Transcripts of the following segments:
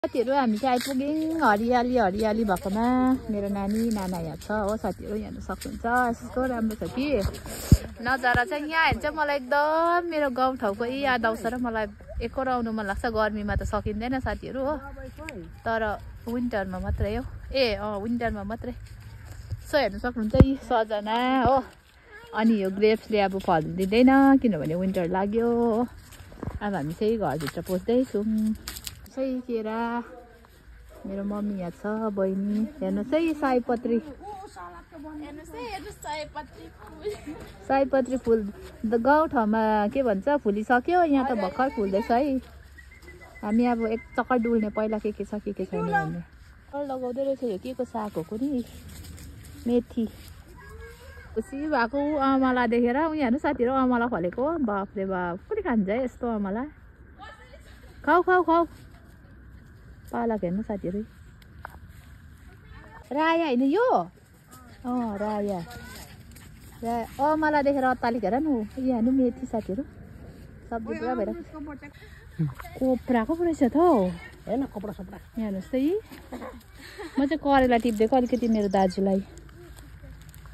साथीहरू हामी चाहिँ आइपुग्यौँ हरियाली हरियाली भएकोमा। मेरो नानी नाना यहाँ छ हो साथीहरू, हेर्न सक्नुहुन्छ। यस्तो राम्रो छ कि नजारा चाहिँ यहाँ हेर्छ। मलाई एकदम मेरो गाउँठाउँको याद आउँछ र मलाई एकोर आउनु मन लाग्छ। गर्मीमा त सकिँदैन साथीहरू हो, तर विन्टरमा मात्रै हो। विन्टरमा मात्रै। सो हेर्न सक्नुहुन्छ यी सजना हो। अनि यो ग्रेप्सले अब फल दिँदैन किनभने विन्टर लाग्यो हो। अब हामी चाहिँ घरभित्र पस्दैछौँ। केरा मेरो मम्मी यहाँ छ, बहिनी हेर्नुहोस् है। सयपत्री फुल गाउँठाउँमा के भन्छ फुलिसक्यो, यहाँ त भर्खर फुल्दैछ है। हामी अब एक चक्कर डुल्ने पहिला के छ के छैन भन्ने लगाउँदै रहेछ। यो के को साग हो कुनै मेथी। खुसी भएको अमला देखेर उनीहरू साथीहरू अमला फलेको। बाफरे बाफ, कसले खान्छ है यस्तो अमला। खाऊ खाऊ खाऊ। पालक हेर्नु साथीहरू, राया होइन यो। राया अमला देखेर अत्तालिक हेर न। यहाँ हेर्नु मेथी साथीहरू, सब्जी पुरा भएर कोप्राको पो रहेछ त हौ। हेर्न कपडा सपडा यहाँ हेर्नुहोस् त। म चाहिँ करेला टिप्दिएको अलिकति मेरो दाजुलाई।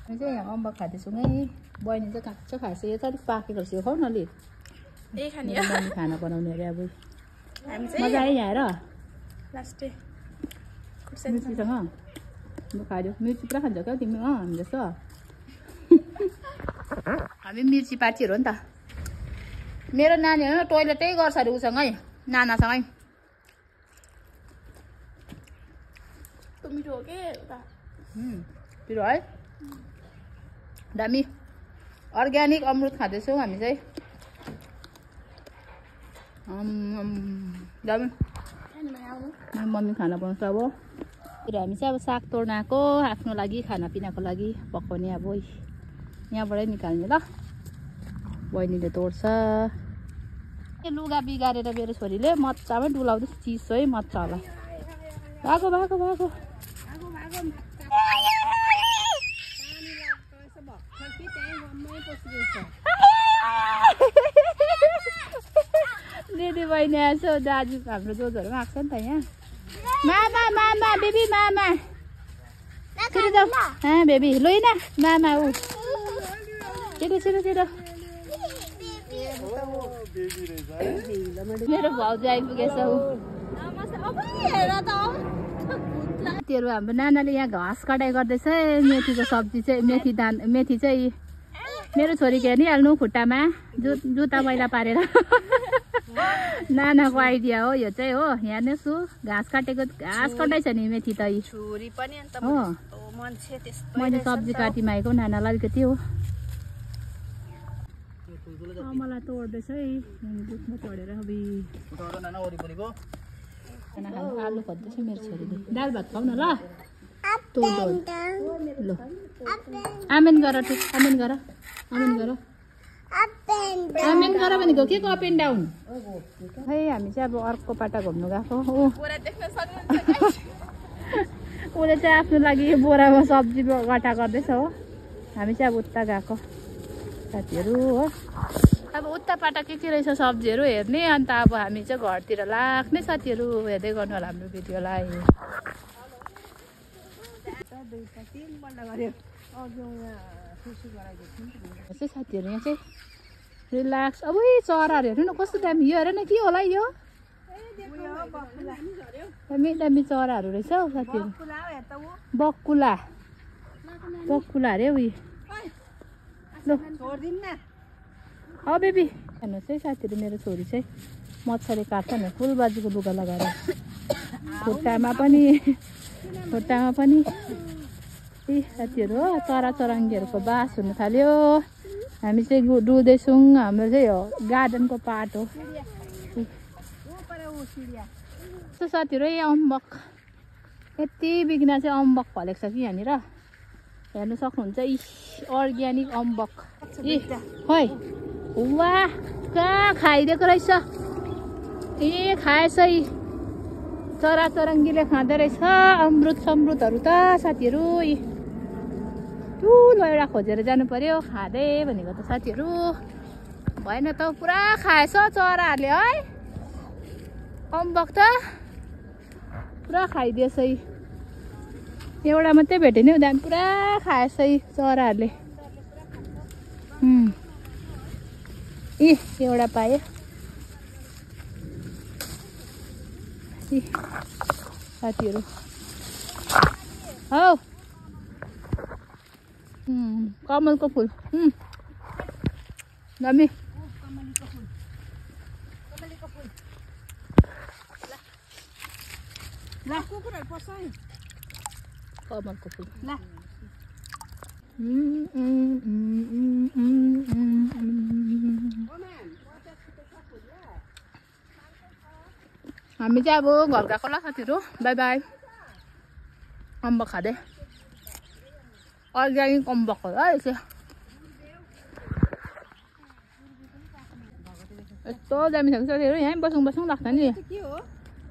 हामी चाहिँ यहाँ अम्बक खाँदैछौँ है। बहिनी चाहिँ काँचो खाएछ। यो चाहिँ अलिक पाकेको रहेछ, यो खाउ न अलिक। मम्मी खाना बनाउने अरे अब मजा आयो यहाँ हेर। मिर्चीसँग खायो। मिर्ची पुरा खान्छ क्या तिमी हामी जस्तो। हामी मिर्ची पार्टीहरू हो नि त। मेरो नानीहरू टोइलेटै गर्छ अरे उसँगै नानासँगै। मिठो हो के पिरो है, दामी। अर्ग्यानिक अमृत खाँदैछौँ हामी चाहिँ। दामी। मम्मी खाना बनाउँछ अब। हामी चाहिँ अब साग तोड्न आएको आफ्नो लागि, खानापिनाको लागि पकाउने। अब यहाँबाटै निकाल्ने ल। बहिनीले तोड्छ। लुगा बिगारेर मेरो छोरीले मजामै डुलाउँदैछ। चिसो है मजा होला। भागो भागो भागो। दिदी बहिनी आएछ। दाजु हाम्रो जोजहरू आएको छ नि त यहाँ। मामा मामा बेबी मामा बेबी लुइन मामा। ऊ छिटो छिटो छिटो। मेरो भाउजू आइपुगेछ। साथीहरू हाम्रो नानाले यहाँ घाँस कटाइ गर्दैछ। मेथीको सब्जी चाहिँ मेथी चाहिँ मेरो छोरीको हेर्निहाल्नु खुट्टामा जुत्ता मैला पारेर। नानाको आइडिया हो यो चाहिँ हो। हेर्नुहोस् घाँस काटेको, घाँस कटाइ छ नि मेथी त हो। मैले सब्जी काटिमागेको नानालाई अलिकति हो। मलाई तोड्दैछ है दुधमा चढेर। आलु खोज्दैछ मेरो छोरीले। दाल भात खाऊ न ल। ल आमेन गर, आमेन गर, आमेन गर, आमेन गर भनेको के को अप एन्ड डाउन है। हामी चाहिँ अब अर्को पाटा घुम्नु गएको। उसले चाहिँ आफ्नो लागि बोरामा सब्जी गट्टा गर्दैछ हो। हामी चाहिँ अब उता गएको साथीहरू हो। अब उता पाटा के रहेछ सब्जीहरू हेर्ने। अन्त अब हामी चाहिँ घरतिर लाग्ने साथीहरू। हेर्दै गर्नु होला हाम्रो भिडियोलाई। साथीहरू यहाँ चाहिँ रिल्याक्स। अब चराहरू हेर्नु न कस्तो दामी। यो हेर न के होला यो। दामी दामी चराहरू रहेछ हौ साथीहरू। बकुला बकुला अरे उयो। ल बेबी हेर्नुहोस् है साथीहरू, मेरो छोरी चाहिँ मच्छरले काट्छ नि। फुल बाजुको लुगा लगाएर खुट्टामा पनि साथीहरू हो। चरा चरङ्गीहरूको बास हुन थाल्यो। हामी चाहिँ डुल्दैछौँ। हाम्रो चाहिँ हो गार्डनको पार्ट हो साथीहरू। यहाँ अम्बक यति बिघ्न चाहिँ अम्बक फलेको छ कि यहाँनिर हेर्नु सक्नुहुन्छ। अर्ग्यानिक अम्बक। खै वाह कहाँ खाइदिएको रहेछ। खाएछ है। चरा चरङ्गीले खाँदो रहेछ अमृत समृतहरू त साथीहरू। ठुलो एउटा खोजेर जानु पर्यो खाँदै भनेको त साथीहरू। भएन त पुरा खाएछ चराहरूले है अम्बक त। पुरा खाइदिएछ एउटा मात्रै भेट्यो नि उनीहरू पुरा खाएछ चराहरूले एउटा पाएँ साथीहरू हौ कमलको फुल दामी कमलको फुल हामी चाहिँ अब घर गएको ल साथीहरू बाई बाई अम्बक खाँदै अर्ग्यानिक अम्बक हो ल यो चाहिँ यस्तो दामी छ साथीहरू यहीँ बसौँ बसौँ लाग्छ नि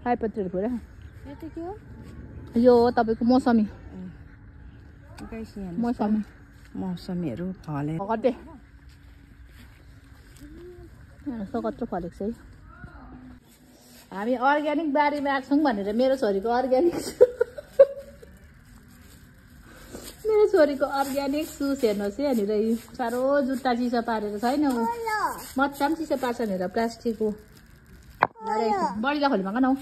सयपत्रीहरू फुल यो हो तपाईँको मौसमी मौसमीहरू फले कति यस्तो कत्रो फलेको छ है हामी अर्ग्यानिक बारीमा आएको छौँ भनेर मेरो छोरीको अर्ग्यानिक सुस हेर्नुहोस् है यहाँनिर साह्रो जुत्ता चिसो पारेर छैन मच्चा पनि चिसो पार्छ भनेर प्लास्टिकको बढीलाई खोली भएन हौ